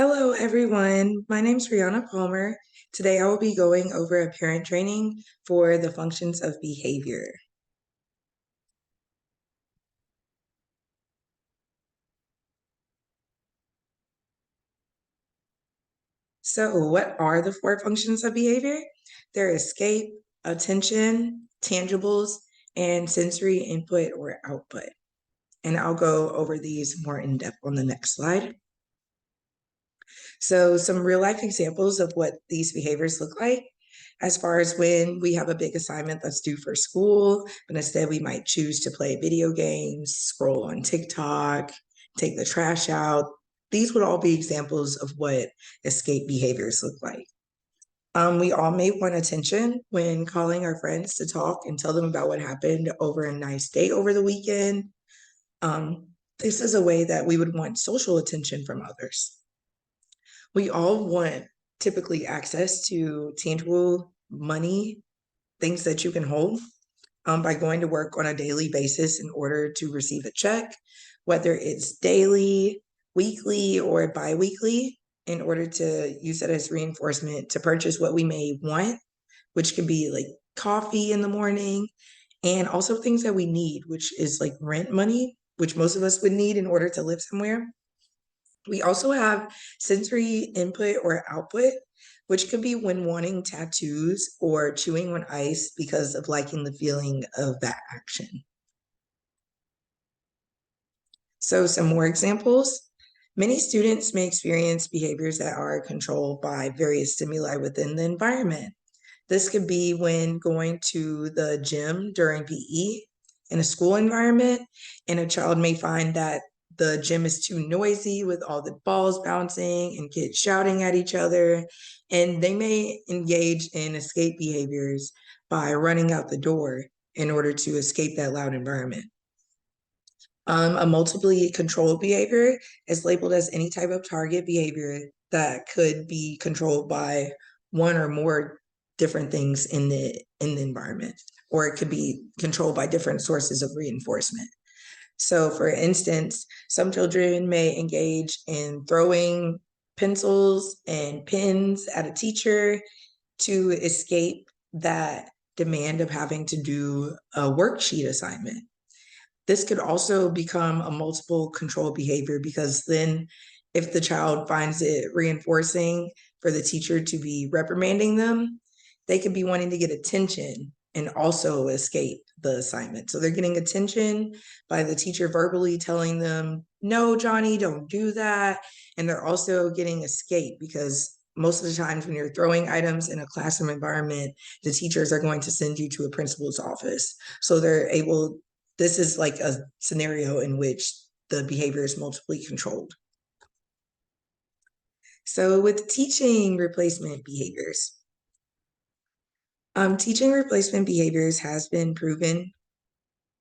Hello, everyone. My name is Rihanna Palmer. Today, I will be going over a parent training for the functions of behavior. So, what are the four functions of behavior? They're escape, attention, tangibles, and sensory input or output. And I'll go over these more in depth on the next slide. So, some real life examples of what these behaviors look like, as far as when we have a big assignment that's due for school, but instead we might choose to play video games, scroll on TikTok, take the trash out. These would all be examples of what escape behaviors look like. We all may want attention when calling our friends to talk and tell them about what happened over a nice day over the weekend. This is a way that we would want social attention from others. We all want typically access to tangible money, things that you can hold, by going to work on a daily basis in order to receive a check, whether it's daily, weekly, or biweekly, in order to use it as reinforcement to purchase what we may want, which could be like coffee in the morning, and also things that we need, which is like rent money, which most of us would need in order to live somewhere. We also have sensory input or output, which could be when wanting tattoos or chewing on ice because of liking the feeling of that action. So some more examples. Many students may experience behaviors that are controlled by various stimuli within the environment. This could be when going to the gym during PE in a school environment, and a child may find that the gym is too noisy with all the balls bouncing and kids shouting at each other, and they may engage in escape behaviors by running out the door in order to escape that loud environment. A multiply controlled behavior is labeled as any type of target behavior that could be controlled by one or more different things in the environment, or it could be controlled by different sources of reinforcement. So, for instance, some children may engage in throwing pencils and pens at a teacher to escape that demand of having to do a worksheet assignment. This could also become a multiple control behavior, because then if the child finds it reinforcing for the teacher to be reprimanding them, they could be wanting to get attention and also escape the assignment. So they're getting attention by the teacher verbally telling them, no, Johnny, don't do that. And they're also getting escape because most of the times when you're throwing items in a classroom environment, the teachers are going to send you to a principal's office. So they're able, this is like a scenario in which the behavior is multiply controlled. So with teaching replacement behaviors, teaching replacement behaviors has been proven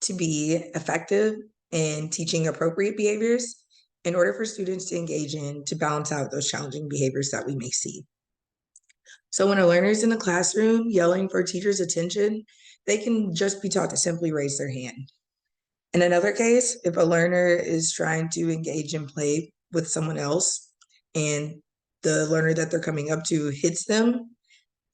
to be effective in teaching appropriate behaviors in order for students to engage in to balance out those challenging behaviors that we may see. So when a learner is in the classroom yelling for a teacher's attention, they can just be taught to simply raise their hand. In another case, if a learner is trying to engage in play with someone else and the learner that they're coming up to hits them,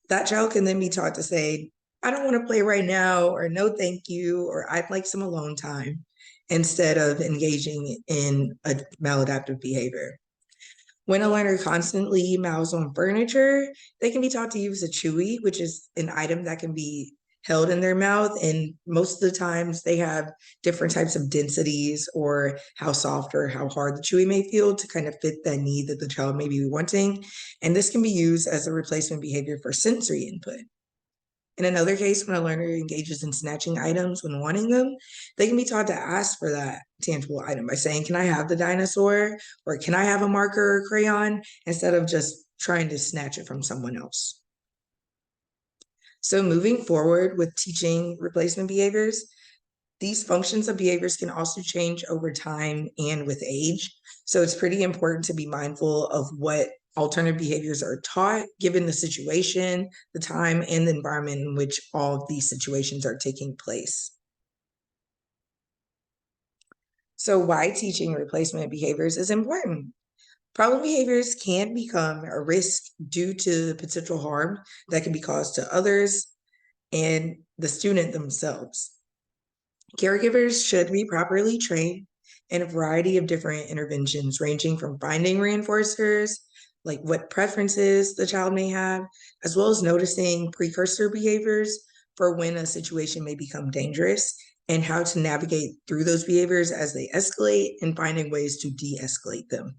that child can then be taught to say, I don't want to play right now, or no, thank you, or I'd like some alone time, instead of engaging in a maladaptive behavior. When a learner constantly mouths on furniture, they can be taught to use a chewy, which is an item that can be held in their mouth. And most of the times they have different types of densities or how soft or how hard the chewy may feel to kind of fit that need that the child may be wanting. And this can be used as a replacement behavior for sensory input. In another case, when a learner engages in snatching items when wanting them, they can be taught to ask for that tangible item by saying, can I have the dinosaur? Or can I have a marker or crayon? Instead of just trying to snatch it from someone else. So moving forward with teaching replacement behaviors, these functions of behaviors can also change over time and with age. So it's pretty important to be mindful of what alternative behaviors are taught, given the situation, the time, and the environment in which all of these situations are taking place. So why teaching replacement behaviors is important? Problem behaviors can become a risk due to potential harm that can be caused to others and the student themselves. Caregivers should be properly trained in a variety of different interventions, ranging from finding reinforcers, like what preferences the child may have, as well as noticing precursor behaviors for when a situation may become dangerous and how to navigate through those behaviors as they escalate and finding ways to de-escalate them.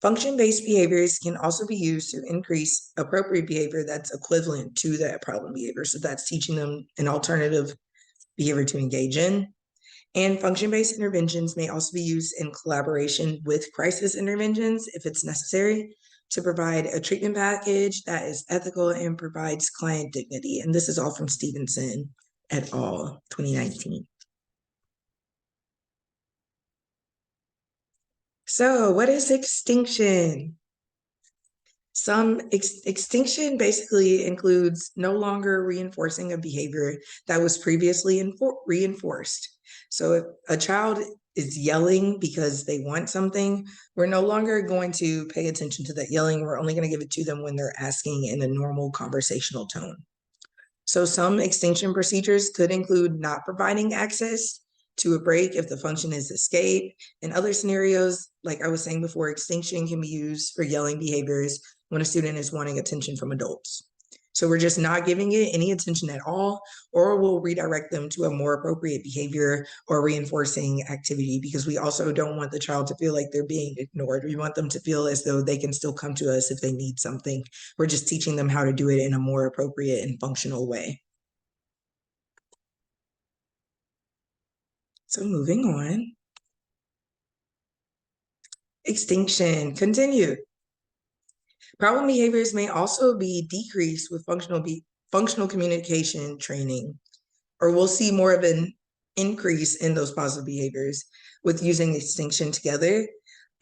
Function-based behaviors can also be used to increase appropriate behavior that's equivalent to that problem behavior. So that's teaching them an alternative behavior to engage in. And function-based interventions may also be used in collaboration with crisis interventions if it's necessary to provide a treatment package that is ethical and provides client dignity. And this is all from Stevenson et al., 2019. So what is extinction? Some extinction basically includes no longer reinforcing a behavior that was previously reinforced. So if a child is yelling because they want something, we're no longer going to pay attention to that yelling. We're only going to give it to them when they're asking in a normal conversational tone. So some extinction procedures could include not providing access to a break if the function is escape. In other scenarios, like I was saying before, extinction can be used for yelling behaviors when a student is wanting attention from adults. So we're just not giving it any attention at all, or we'll redirect them to a more appropriate behavior or reinforcing activity, because we also don't want the child to feel like they're being ignored. We want them to feel as though they can still come to us if they need something. We're just teaching them how to do it in a more appropriate and functional way. So moving on. Extinction, continued. Problem behaviors may also be decreased with functional communication training, or we'll see more of an increase in those positive behaviors with using extinction together.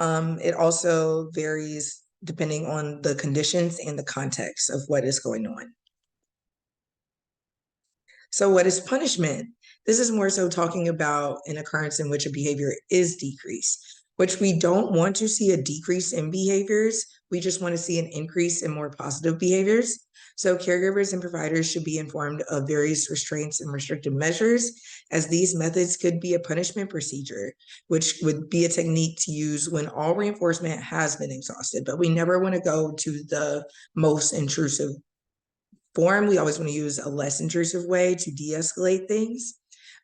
It also varies depending on the conditions and the context of what is going on. So what is punishment? This is more so talking about an occurrence in which a behavior is decreased, which we don't want to see a decrease in behaviors. We just want to see an increase in more positive behaviors. So caregivers and providers should be informed of various restraints and restrictive measures, as these methods could be a punishment procedure, which would be a technique to use when all reinforcement has been exhausted. But we never want to go to the most intrusive form. We always want to use a less intrusive way to de-escalate things.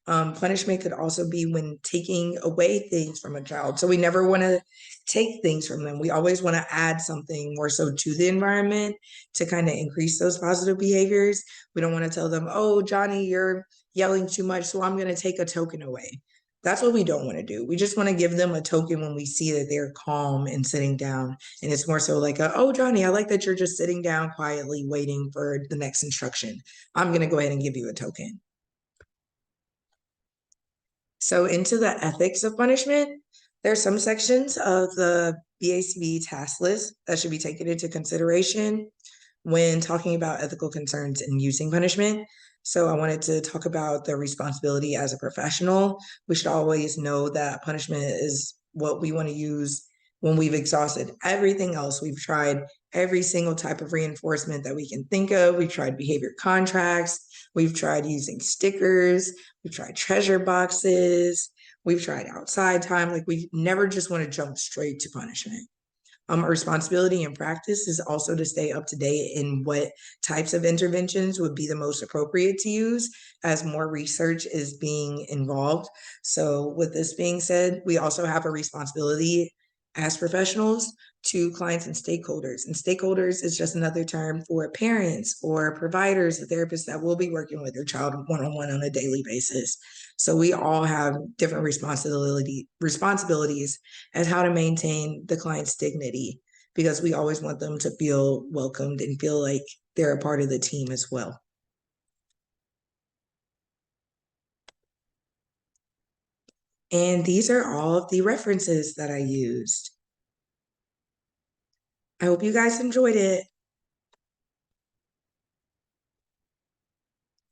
Punishment could also be when taking away things from a child. So we never want to take things from them. We always want to add something more so to the environment to kind of increase those positive behaviors. We don't want to tell them, oh, Johnny, you're yelling too much, so I'm going to take a token away. That's what we don't want to do. We just want to give them a token when we see that they're calm and sitting down. And it's more so like, oh, Johnny, I like that you're just sitting down quietly waiting for the next instruction. I'm going to go ahead and give you a token. So into the ethics of punishment, there are some sections of the BACB task list that should be taken into consideration when talking about ethical concerns and using punishment. So I wanted to talk about the responsibility as a professional. We should always know that punishment is what we want to use when we've exhausted everything else. We've tried every single type of reinforcement that we can think of. We've tried behavior contracts. We've tried using stickers. We've tried treasure boxes. We've tried outside time. Like, we never just want to jump straight to punishment. Our responsibility in practice is also to stay up to date in what types of interventions would be the most appropriate to use as more research is being involved. So with this being said, we also have a responsibility as professionals to clients and stakeholders. And stakeholders is just another term for parents or providers, the therapists that will be working with their child one-on-one on a daily basis. So we all have different responsibilities as how to maintain the client's dignity, because we always want them to feel welcomed and feel like they're a part of the team as well. And these are all of the references that I used. I hope you guys enjoyed it.